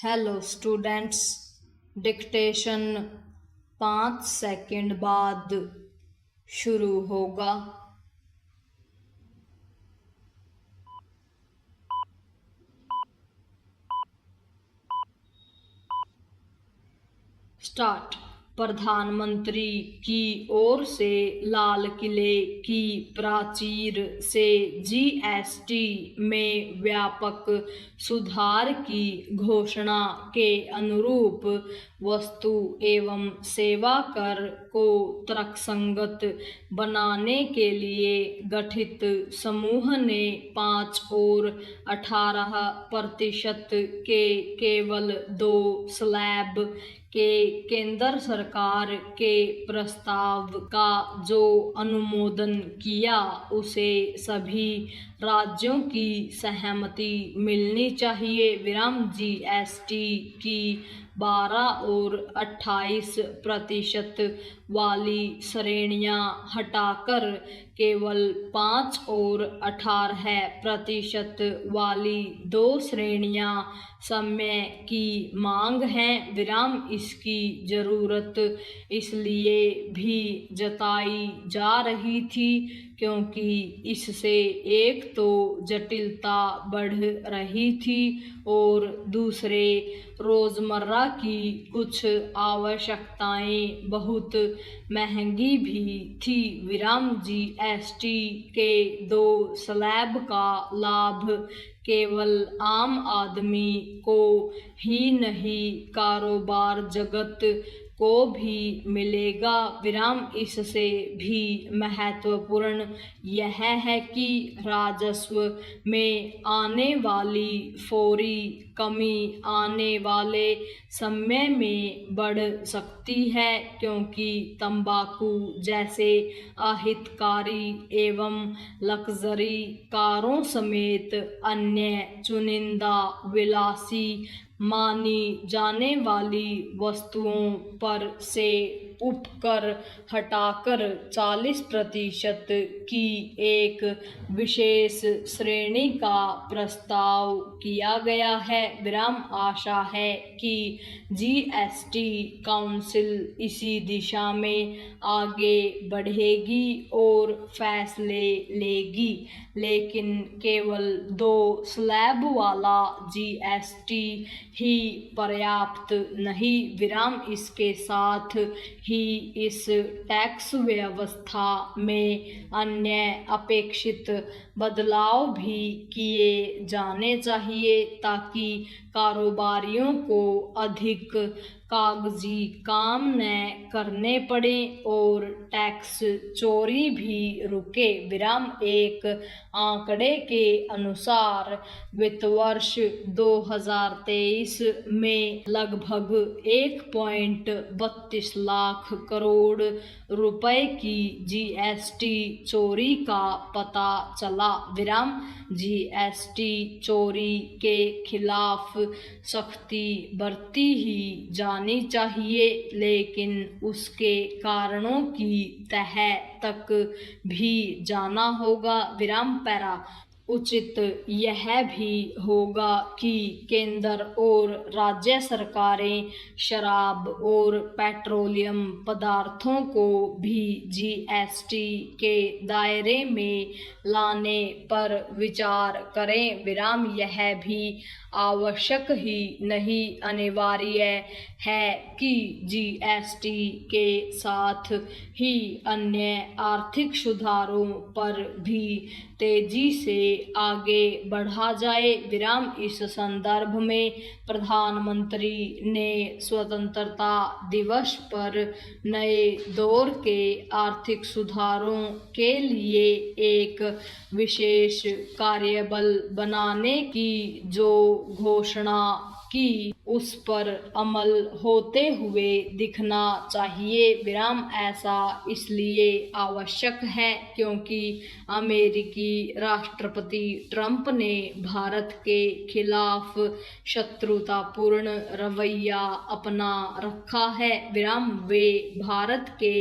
Hello students, dictation 5 second बाद शुरू होगा। स्टार्ट। प्रधानमंत्री की ओर से लाल किले की प्राचीर से जीएसटी में व्यापक सुधार की घोषणा के अनुरूप वस्तु एवं सेवा कर को तर्कसंगत बनाने के लिए गठित समूह ने 5 और 18% के केवल 2 स्लैब के केंद्र सरकार के प्रस्ताव का जो अनुमोदन किया, उसे सभी राज्यों की सहमति मिलनी चाहिए। जीएसटी की 12 और 28% वाली श्रेणियां हटाकर केवल 5 और 18% वाली 2 श्रेणियां समय की मांग है। इसकी जरूरत इसलिए भी जताई जा रही थी क्योंकि इससे एक तो जटिलता बढ़ रही थी और दूसरे रोजमर्रा की कुछ आवश्यकताएं बहुत महंगी भी थी। जीएसटी के 2 स्लैब का लाभ केवल आम आदमी को ही नहीं, कारोबार जगत को भी मिलेगा। इससे भी महत्वपूर्ण यह है कि राजस्व में आने वाली फौरी कमी आने वाले समय में बढ़ सकती है क्योंकि तंबाकू जैसे अहितकारी एवं लग्जरी कारों समेत अन्य चुनिंदा विलासी मानी जाने वाली वस्तुओं पर से उपकर हटाकर 40% की एक विशेष श्रेणी का प्रस्ताव किया गया है। आशा है कि जीएसटी काउंसिल इसी दिशा में आगे बढ़ेगी और फैसले लेगी, लेकिन केवल 2 स्लैब वाला जीएसटी ही पर्याप्त नहीं। इसके साथ ही इस टैक्स व्यवस्था में अन्य अपेक्षित बदलाव भी किए जाने चाहिए ताकि कारोबारियों को अधिक कागजी काम न करने पड़े और टैक्स चोरी भी रुके। एक आंकड़े के अनुसार वित्त वर्ष 2023 में लगभग 1.32 लाख करोड़ रुपए की जीएसटी चोरी का पता चला। जीएसटी चोरी के खिलाफ सख्ती बरती ही जानी चाहिए, लेकिन उसके कारणों की तह तक भी जाना होगा। उचित यह भी होगा कि केंद्र और राज्य सरकारें शराब और पेट्रोलियम पदार्थों को भी जीएसटी के दायरे में लाने पर विचार करें। यह भी आवश्यक ही नहीं अनिवार्य है कि जीएसटी के साथ ही अन्य आर्थिक सुधारों पर भी तेजी से आगे बढ़ा जाए। इस संदर्भ में प्रधानमंत्री ने स्वतंत्रता दिवस पर नए दौर के आर्थिक सुधारों के लिए एक विशेष कार्यबल बनाने की जो घोषणा की, उस पर अमल होते हुए दिखना चाहिए। ऐसा इसलिए आवश्यक है क्योंकि अमेरिकी राष्ट्रपति ट्रंप ने भारत के खिलाफ शत्रुतापूर्ण रवैया अपना रखा है। वे भारत के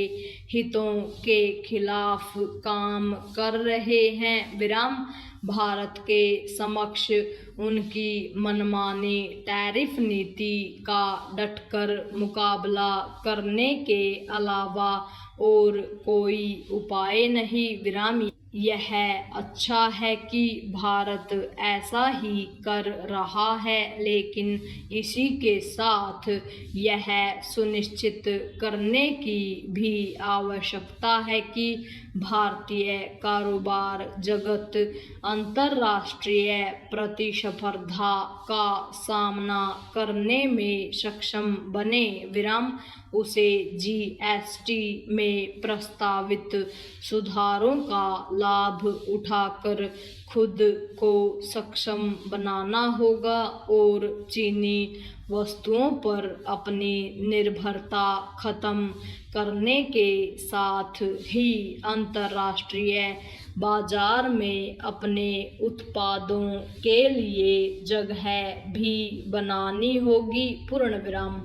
हितों के खिलाफ काम कर रहे हैं। भारत के समक्ष उनकी मनमानी टैक्स टैरिफ नीति का डटकर मुकाबला करने के अलावा और कोई उपाय नहीं। विराम। यह अच्छा है कि भारत ऐसा ही कर रहा है, लेकिन इसी के साथ यह सुनिश्चित करने की भी आवश्यकता है कि भारतीय कारोबार जगत अंतर्राष्ट्रीय प्रतिस्पर्धा का सामना करने में सक्षम बने। विराम। उसे जीएसटी में प्रस्तावित सुधारों का लाभ उठाकर खुद को सक्षम बनाना होगा और चीनी वस्तुओं पर अपनी निर्भरता खत्म करने के साथ ही अंतर्राष्ट्रीय बाजार में अपने उत्पादों के लिए जगह भी बनानी होगी। पूर्ण विराम।